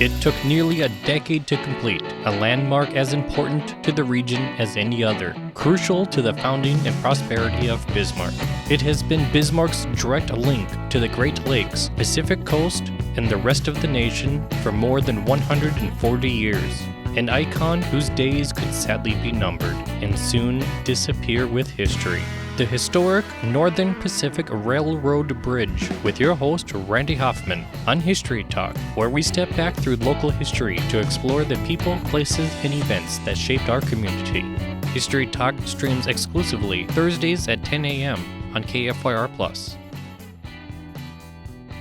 It took nearly a decade to complete, a landmark as important to the region as any other, crucial to the founding and prosperity of Bismarck. It has been Bismarck's direct link to the Great Lakes, Pacific Coast, and the rest of the nation for more than 140 years. An icon whose days could sadly be numbered and soon disappear with history. The historic Northern Pacific Railroad Bridge with your host Randy Hoffman on History Talk, where we step back through local history to explore the people, places, and events that shaped our community. History Talk streams exclusively Thursdays at 10 a.m. on KFYR+.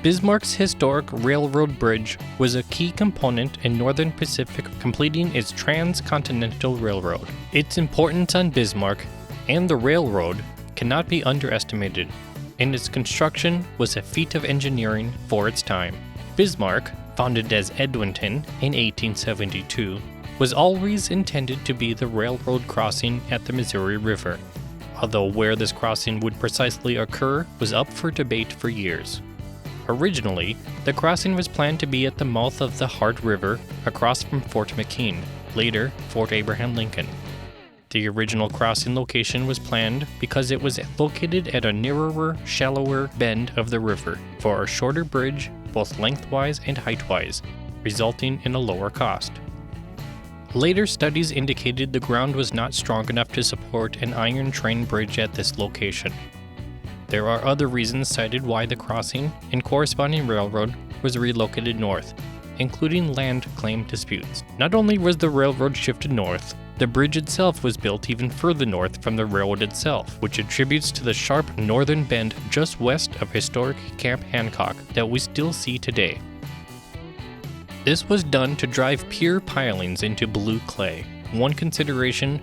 Bismarck's historic railroad bridge was a key component in Northern Pacific completing its transcontinental railroad. Its importance on Bismarck and the railroad cannot be underestimated, and its construction was a feat of engineering for its time. Bismarck, founded as Edwinton in 1872, was always intended to be the railroad crossing at the Missouri River, although where this crossing would precisely occur was up for debate for years. Originally, the crossing was planned to be at the mouth of the Heart River across from Fort McKean, later Fort Abraham Lincoln. The original crossing location was planned because it was located at a narrower, shallower bend of the river for a shorter bridge both lengthwise and heightwise, resulting in a lower cost. Later studies indicated the ground was not strong enough to support an iron train bridge at this location. There are other reasons cited why the crossing and corresponding railroad was relocated north, including land claim disputes. Not only was the railroad shifted north, the bridge itself was built even further north from the railroad itself, which attributes to the sharp northern bend just west of historic Camp Hancock that we still see today. This was done to drive pier pilings into blue clay. One consideration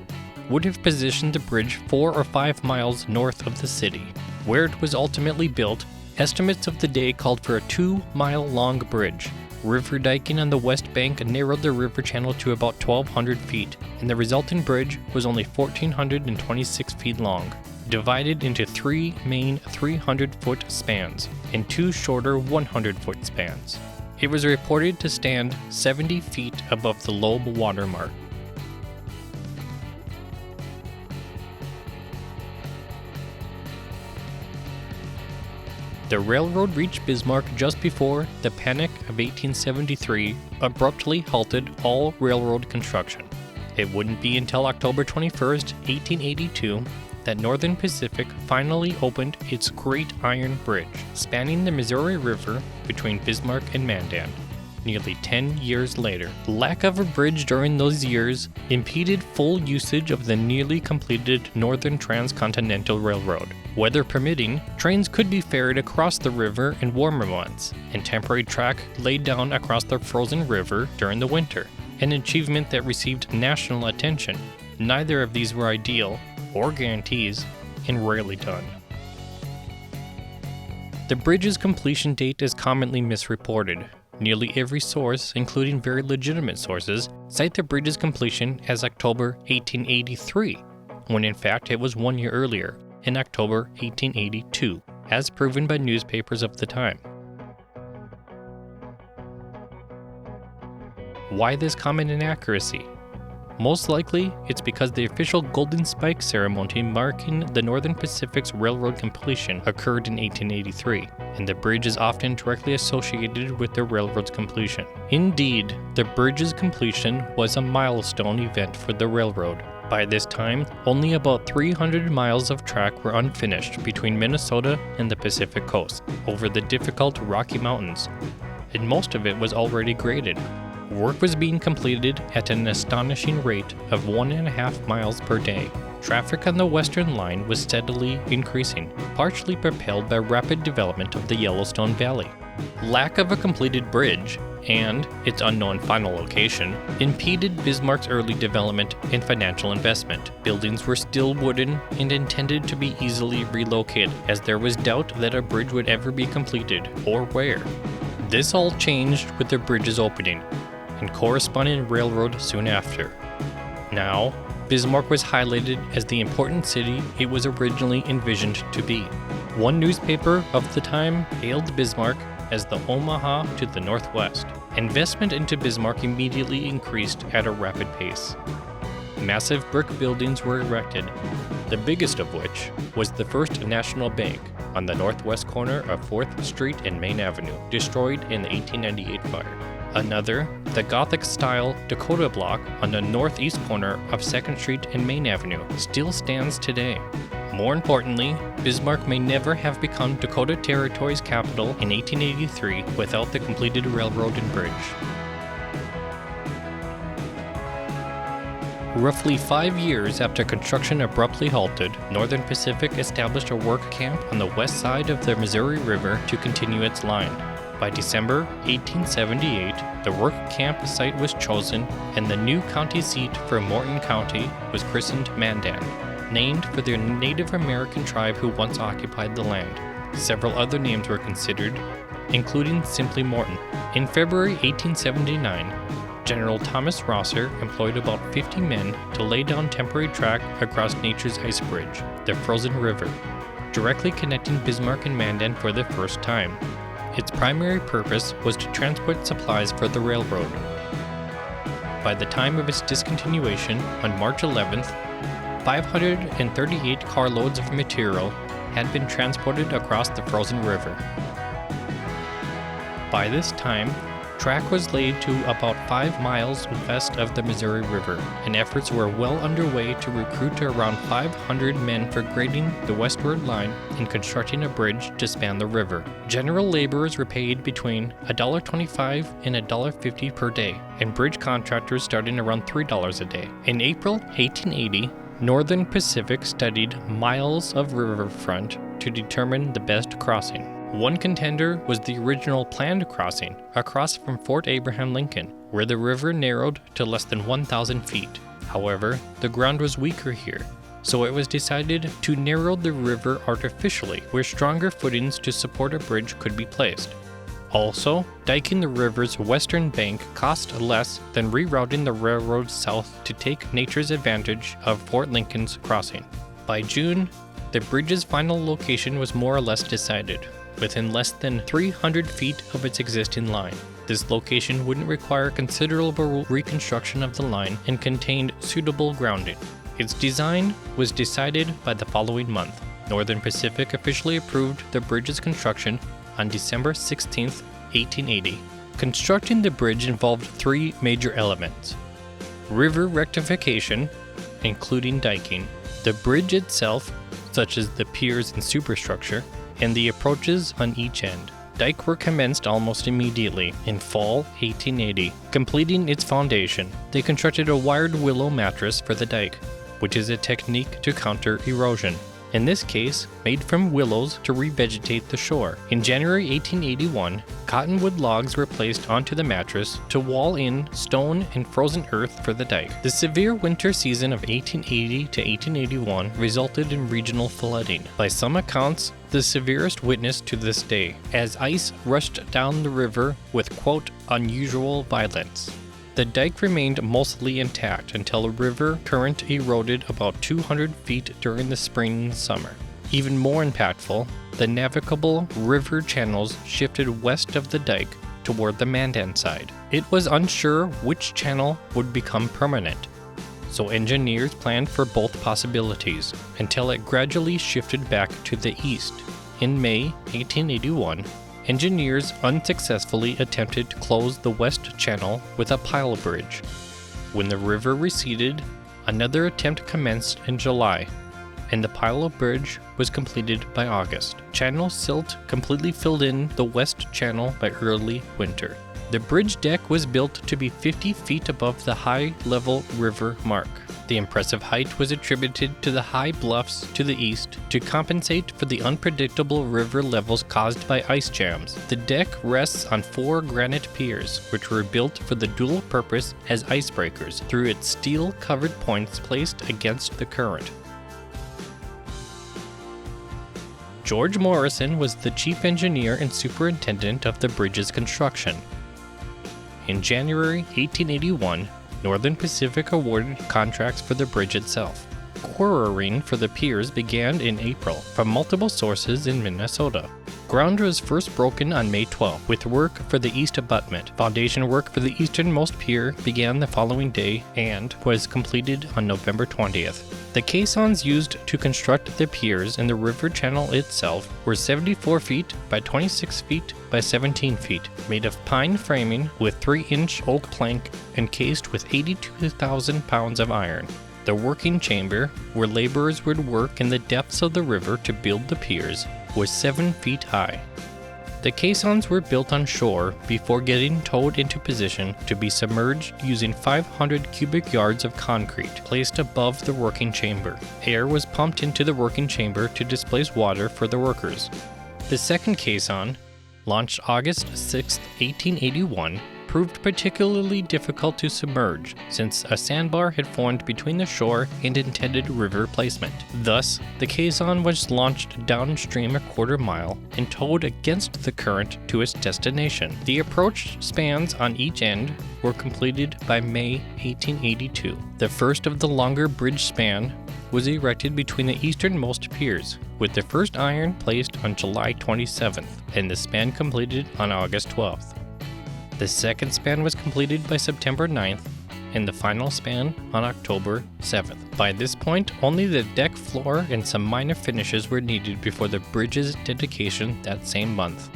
would have positioned the bridge 4 or 5 miles north of the city. Where it was ultimately built, estimates of the day called for a 2-mile-long bridge. River diking on the west bank narrowed the river channel to about 1,200 feet, and the resulting bridge was only 1,426 feet long, divided into 3 main 300-foot spans and 2 shorter 100-foot spans. It was reported to stand 70 feet above the low water mark. The railroad reached Bismarck just before the Panic of 1873 abruptly halted all railroad construction. It wouldn't be until October 21, 1882, that Northern Pacific finally opened its Great Iron Bridge, spanning the Missouri River between Bismarck and Mandan. Nearly 10 years later, the lack of a bridge during those years impeded full usage of the nearly completed Northern Transcontinental Railroad. Weather permitting, trains could be ferried across the river in warmer months, and temporary track laid down across the frozen river during the winter, an achievement that received national attention. Neither of these were ideal, or guarantees, and rarely done. The bridge's completion date is commonly misreported. Nearly every source, including very legitimate sources, cite the bridge's completion as October 1883, when in fact it was 1 year earlier, in October 1882, as proven by newspapers of the time. Why this common inaccuracy? Most likely, it's because the official Golden Spike ceremony marking the Northern Pacific's railroad completion occurred in 1883, and the bridge is often directly associated with the railroad's completion. Indeed, the bridge's completion was a milestone event for the railroad. By this time, only about 300 miles of track were unfinished between Minnesota and the Pacific coast, over the difficult Rocky Mountains, and most of it was already graded. Work was being completed at an astonishing rate of 1.5 miles per day. Traffic on the western line was steadily increasing, partially propelled by rapid development of the Yellowstone Valley. Lack of a completed bridge, and its unknown final location, impeded Bismarck's early development and financial investment. Buildings were still wooden and intended to be easily relocated, as there was doubt that a bridge would ever be completed, or where. This all changed with the bridge's opening, and corresponding railroad soon after. Now, Bismarck was highlighted as the important city it was originally envisioned to be. One newspaper of the time hailed Bismarck as the Omaha to the Northwest, Investment into Bismarck immediately increased at a rapid pace. Massive brick buildings were erected, the biggest of which was the First National Bank on the northwest corner of 4th Street and Main Avenue, destroyed in the 1898 fire. Another, the Gothic-style Dakota block on the northeast corner of 2nd Street and Main Avenue, still stands today. More importantly, Bismarck may never have become Dakota Territory's capital in 1883 without the completed railroad and bridge. Roughly 5 years after construction abruptly halted, Northern Pacific established a work camp on the west side of the Missouri River to continue its line. By December 1878, the work camp site was chosen and the new county seat for Morton County was christened Mandan, named for the Native American tribe who once occupied the land. Several other names were considered, including simply Morton. In February 1879, General Thomas Rosser employed about 50 men to lay down temporary track across nature's ice bridge, the Frozen River, directly connecting Bismarck and Mandan for the first time. Its primary purpose was to transport supplies for the railroad. By the time of its discontinuation on March 11th, 538 carloads of material had been transported across the frozen river. By this time, track was laid to about 5 miles west of the Missouri River, and efforts were well underway to recruit around 500 men for grading the westward line and constructing a bridge to span the river. General laborers were paid between $1.25 and $1.50 per day, and bridge contractors starting around $3 a day. In April 1880, Northern Pacific studied miles of riverfront to determine the best crossing. One contender was the original planned crossing across from Fort Abraham Lincoln, where the river narrowed to less than 1,000 feet. However, the ground was weaker here, so it was decided to narrow the river artificially, where stronger footings to support a bridge could be placed. Also, diking the river's western bank cost less than rerouting the railroad south to take nature's advantage of Fort Lincoln's crossing. By June, the bridge's final location was more or less decided, within less than 300 feet of its existing line. This location wouldn't require considerable reconstruction of the line and contained suitable grounding. Its design was decided by the following month. Northern Pacific officially approved the bridge's construction on December 16, 1880. Constructing the bridge involved 3 major elements: river rectification, including diking, the bridge itself, such as the piers and superstructure, and the approaches on each end. Dike work commenced almost immediately in fall 1880. Completing its foundation, they constructed a wired willow mattress for the dike, which is a technique to counter erosion. In this case, made from willows to revegetate the shore. In January 1881, cottonwood logs were placed onto the mattress to wall in stone and frozen earth for the dike. The severe winter season of 1880 to 1881 resulted in regional flooding, by some accounts the severest witnessed to this day, as ice rushed down the river with, quote, unusual violence. The dike remained mostly intact until a river current eroded about 200 feet during the spring and summer. Even more impactful, the navigable river channels shifted west of the dike toward the Mandan side. It was unsure which channel would become permanent, so engineers planned for both possibilities until it gradually shifted back to the east. In May 1881, engineers unsuccessfully attempted to close the west channel with a pile bridge. When the river receded, another attempt commenced in July, and the pile bridge was completed by August. Channel silt completely filled in the west channel by early winter. The bridge deck was built to be 50 feet above the high-level river mark. The impressive height was attributed to the high bluffs to the east to compensate for the unpredictable river levels caused by ice jams. The deck rests on 4 granite piers, which were built for the dual purpose as icebreakers through its steel-covered points placed against the current. George Morrison was the chief engineer and superintendent of the bridge's construction. In January 1881, Northern Pacific awarded contracts for the bridge itself. Quarrying for the piers began in April from multiple sources in Minnesota. Ground was first broken on May 12, with work for the east abutment. Foundation work for the easternmost pier began the following day and was completed on November 20th. The caissons used to construct the piers in the river channel itself were 74 feet by 26 feet by 17 feet, made of pine framing with 3-inch oak plank encased with 82,000 pounds of iron. The working chamber, where laborers would work in the depths of the river to build the piers, was 7 feet high. The caissons were built on shore before getting towed into position to be submerged using 500 cubic yards of concrete placed above the working chamber. Air was pumped into the working chamber to displace water for the workers. The second caisson, launched August 6, 1881, proved particularly difficult to submerge since a sandbar had formed between the shore and intended river placement. Thus, the caisson was launched downstream a quarter mile and towed against the current to its destination. The approach spans on each end were completed by May 1882. The first of the longer bridge span was erected between the easternmost piers, with the first iron placed on July 27th and the span completed on August 12th. The second span was completed by September 9th, and the final span on October 7th. By this point, only the deck floor and some minor finishes were needed before the bridge's dedication that same month.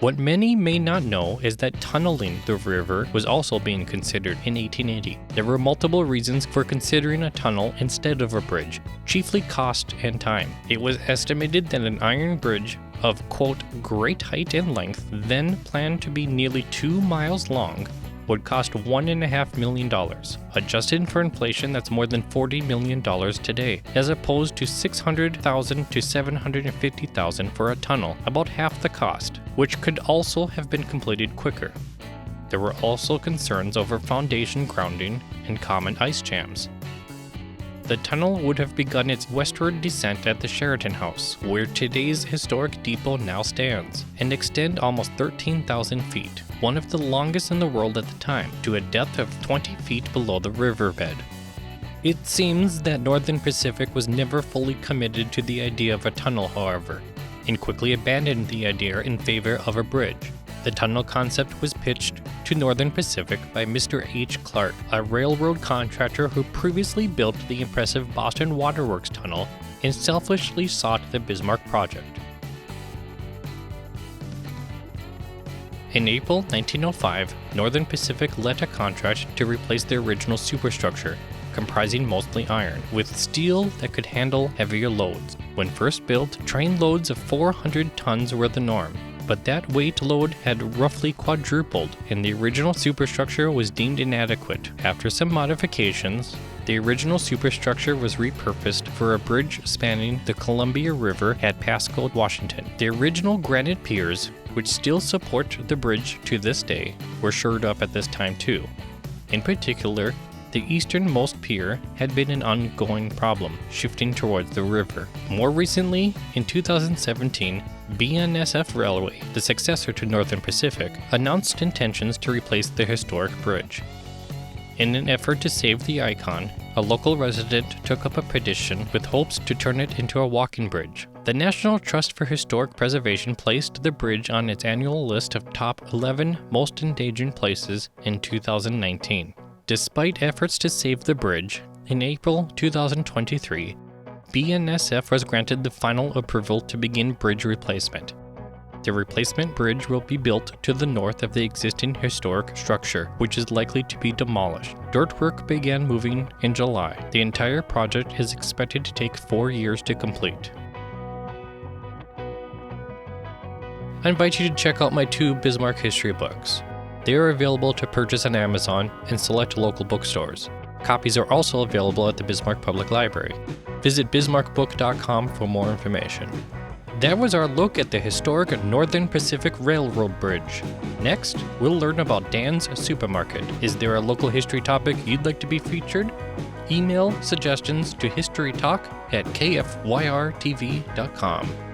What many may not know is that tunneling the river was also being considered in 1880. There were multiple reasons for considering a tunnel instead of a bridge, chiefly cost and time. It was estimated that an iron bridge of, quote, great height and length, then planned to be nearly 2 miles long, would cost $1.5 million. Adjusted for inflation, that's more than $40 million today, as opposed to $600,000 to $750,000 for a tunnel, about half the cost, which could also have been completed quicker. There were also concerns over foundation grounding and common ice jams. The tunnel would have begun its westward descent at the Sheraton House, where today's historic depot now stands, and extend almost 13,000 feet, one of the longest in the world at the time, to a depth of 20 feet below the riverbed. It seems that Northern Pacific was never fully committed to the idea of a tunnel, however, and quickly abandoned the idea in favor of a bridge. The tunnel concept was pitched to Northern Pacific by Mr. H. Clark, a railroad contractor who previously built the impressive Boston Waterworks Tunnel and selfishly sought the Bismarck project. In April 1905, Northern Pacific let a contract to replace the original superstructure, comprising mostly iron, with steel that could handle heavier loads. When first built, train loads of 400 tons were the norm, but that weight load had roughly quadrupled, and the original superstructure was deemed inadequate. After some modifications, the original superstructure was repurposed for a bridge spanning the Columbia River at Pasco, Washington. The original granite piers, which still support the bridge to this day, were shored up at this time too. In particular, the easternmost pier had been an ongoing problem, shifting towards the river. More recently, in 2017, BNSF Railway, the successor to Northern Pacific, announced intentions to replace the historic bridge. In an effort to save the icon, a local resident took up a petition with hopes to turn it into a walking bridge. The National Trust for Historic Preservation placed the bridge on its annual list of top 11 most endangered places in 2019. Despite efforts to save the bridge, in April 2023, BNSF was granted the final approval to begin bridge replacement. The replacement bridge will be built to the north of the existing historic structure, which is likely to be demolished. Dirt work began moving in July. The entire project is expected to take 4 years to complete. I invite you to check out my 2 Bismarck history books. They are available to purchase on Amazon and select local bookstores. Copies are also available at the Bismarck Public Library. Visit bismarckbook.com for more information. That was our look at the historic Northern Pacific Railroad Bridge. Next, we'll learn about Dan's Supermarket. Is there a local history topic you'd like to be featured? Email suggestions to historytalk@kfyrtv.com.